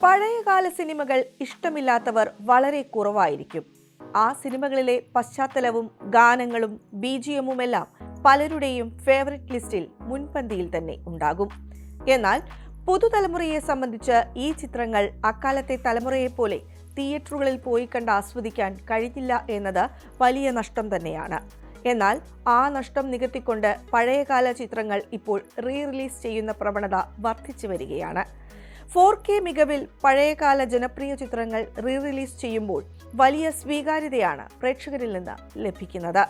പഴയകാല സിനിമകൾ ഇഷ്ടമില്ലാത്തവർ വളരെ കുറവായിരിക്കും. ആ സിനിമകളിലെ പശ്ചാത്തലവും ഗാനങ്ങളും ബിജിഎമ്മുമെല്ലാം പലരുടെയും ഫേവറിറ്റ് ലിസ്റ്റിൽ മുൻപന്തിയിൽ തന്നെ ഉണ്ടാകും. എന്നാൽ പുതുതലമുറയെ സംബന്ധിച്ച് ഈ ചിത്രങ്ങൾ അക്കാലത്തെ തലമുറയെപ്പോലെ തിയേറ്ററുകളിൽ പോയി കണ്ട് ആസ്വദിക്കാൻ കഴിഞ്ഞില്ല എന്നത് വലിയ നഷ്ടം തന്നെയാണ്. എന്നാൽ ആ നഷ്ടം നികത്തിക്കൊണ്ട് പഴയകാല ചിത്രങ്ങൾ ഇപ്പോൾ റിലീസ് ചെയ്യുന്ന പ്രവണത വർദ്ധിച്ചു വരികയാണ്. 4K മികവിൽ പഴയകാല ജനപ്രിയ ചിത്രങ്ങൾ റിലീസ് ചെയ്യുമ്പോൾ വലിയ സ്വീകാര്യതയാണ് പ്രേക്ഷകരിൽ നിന്ന് ലഭിക്കുന്നത്.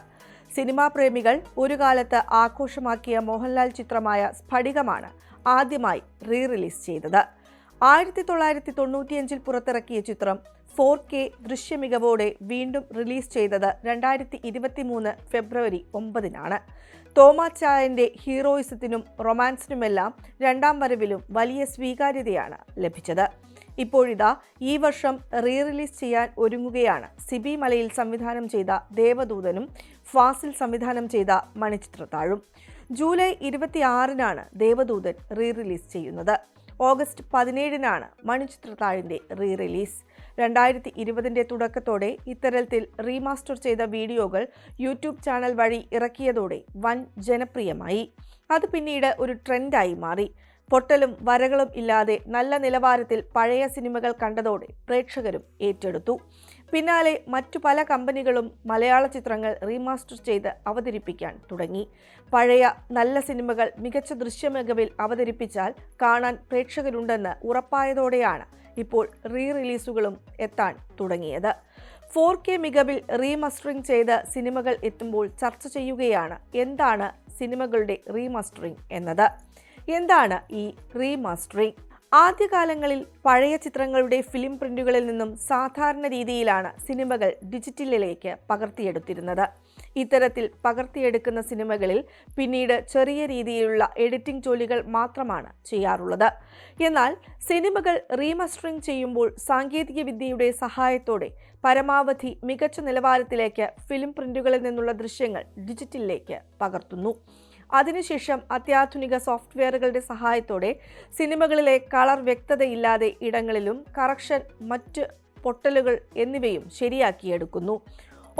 സിനിമാ പ്രേമികൾ ഒരു കാലത്ത് ആഘോഷമാക്കിയ മോഹൻലാൽ ചിത്രമായ സ്ഫടികമാണ് ആദ്യമായി റിലീസ് ചെയ്തത്. 1995 പുറത്തിറക്കിയ ചിത്രം 4K ദൃശ്യമികവോടെ വീണ്ടും റിലീസ് ചെയ്തത് 2023 ഫെബ്രുവരി 9-നാണ്. തോമാച്ചായന്റെ ഹീറോയിസത്തിനും റൊമാൻസിനുമെല്ലാം രണ്ടാം വരവിലും വലിയ സ്വീകാര്യതയാണ് ലഭിച്ചത്. ഇപ്പോഴിതാ ഈ വർഷം റിലീസ് ചെയ്യാൻ ഒരുങ്ങുകയാണ് സിബി മലയിൽ സംവിധാനം ചെയ്ത ദേവദൂതനും ഫാസിൽ സംവിധാനം ചെയ്ത മണിച്ചിത്രത്താഴും. ജൂലൈ 26-നാണ് ദേവദൂതൻ റിലീസ് ചെയ്യുന്നത്. ഓഗസ്റ്റ് 17-നാണ് മണിച്ചിത്രത്താഴിന്റെ റിലീസ്. 2020 തുടക്കത്തോടെ ഇത്തരത്തിൽ റീമാസ്റ്റർ ചെയ്ത വീഡിയോകൾ യൂട്യൂബ് ചാനൽ വഴി ഇറക്കിയതോടെ വൻ ജനപ്രിയമായി. അത് പിന്നീട് ഒരു ട്രെൻഡായി മാറി. പൊട്ടലും വരകളും ഇല്ലാതെ നല്ല നിലവാരത്തിൽ പഴയ സിനിമകൾ കണ്ടതോടെ പ്രേക്ഷകരും ഏറ്റെടുത്തു. പിന്നാലെ മറ്റു പല കമ്പനികളും മലയാള ചിത്രങ്ങൾ റീമാസ്റ്റർ ചെയ്ത് അവതരിപ്പിക്കാൻ തുടങ്ങി. പഴയ നല്ല സിനിമകൾ മികച്ച ദൃശ്യമികവിൽ അവതരിപ്പിച്ചാൽ കാണാൻ പ്രേക്ഷകരുണ്ടെന്ന് ഉറപ്പായതോടെയാണ് ഇപ്പോൾ റിലീസുകളും എത്താൻ തുടങ്ങിയത്. 4K മികവിൽ റീമാസ്റ്ററിംഗ് ചെയ്ത സിനിമകൾ എത്തുമ്പോൾ ചർച്ച ചെയ്യുകയാണ് എന്താണ് സിനിമകളുടെ റീമാസ്റ്ററിംഗ് എന്നത്. എന്താണ് ഈ റീമാസ്റ്ററിംഗ്? ആദ്യകാലങ്ങളിൽ പഴയ ചിത്രങ്ങളുടെ ഫിലിം പ്രിന്റുകളിൽ നിന്നും സാധാരണ രീതിയിലാണ് സിനിമകൾ ഡിജിറ്റലിലേക്ക് പകർത്തിയെടുത്തിരുന്നത്. ഇത്തരത്തിൽ പകർത്തിയെടുക്കുന്ന സിനിമകളിൽ പിന്നീട് ചെറിയ രീതിയിലുള്ള എഡിറ്റിംഗ് ജോലികൾ മാത്രമാണ് ചെയ്യാറുള്ളത്. എന്നാൽ സിനിമകൾ റീമാസ്റ്ററിംഗ് ചെയ്യുമ്പോൾ സാങ്കേതിക വിദ്യയുടെ സഹായത്തോടെ പരമാവധി മികച്ച നിലവാരത്തിലേക്ക് ഫിലിം പ്രിന്റുകളിൽ നിന്നുള്ള ദൃശ്യങ്ങൾ ഡിജിറ്റലിലേക്ക് പകർത്തുന്നു. അതിനുശേഷം അത്യാധുനിക സോഫ്റ്റ്വെയറുകളുടെ സഹായത്തോടെ സിനിമകളിലെ കളർ വ്യക്തതയില്ലാതെ ഇടങ്ങളിലും കറക്ഷൻ, മറ്റ് പൊട്ടലുകൾ എന്നിവയും ശരിയാക്കിയെടുക്കുന്നു.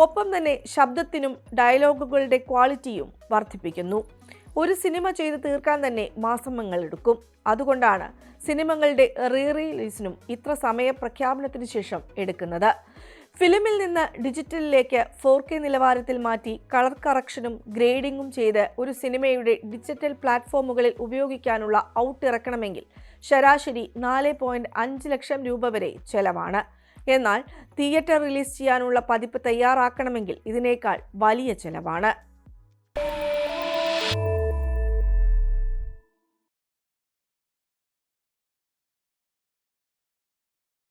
ഒപ്പം തന്നെ ശബ്ദത്തിനും ഡയലോഗുകളുടെ ക്വാളിറ്റിയും വർദ്ധിപ്പിക്കുന്നു. ഒരു സിനിമ ചെയ്ത് തീർക്കാൻ തന്നെ മാസങ്ങളെടുക്കും. അതുകൊണ്ടാണ് സിനിമകളുടെ റിലീസിനും ഇത്ര സമയ പ്രഖ്യാപനത്തിന് ശേഷം എടുക്കുന്നത്. ഫിലിമിൽ നിന്ന് ഡിജിറ്റലിലേക്ക് 4K നിലവാരത്തിൽ മാറ്റി കളർ കറക്ഷനും ഗ്രേഡിംഗും ചെയ്ത് ഒരു സിനിമയുടെ ഡിജിറ്റൽ പ്ലാറ്റ്ഫോമുകളിൽ ഉപയോഗിക്കാനുള്ള ഔട്ട് ഇറക്കണമെങ്കിൽ ശരാശരി 4.5 ലക്ഷം രൂപ വരെ ചെലവാണ്. എന്നാൽ തിയേറ്റർ റിലീസ് ചെയ്യാനുള്ള പതിപ്പ് തയ്യാറാക്കണമെങ്കിൽ ഇതിനേക്കാൾ വലിയ ചെലവാണ്.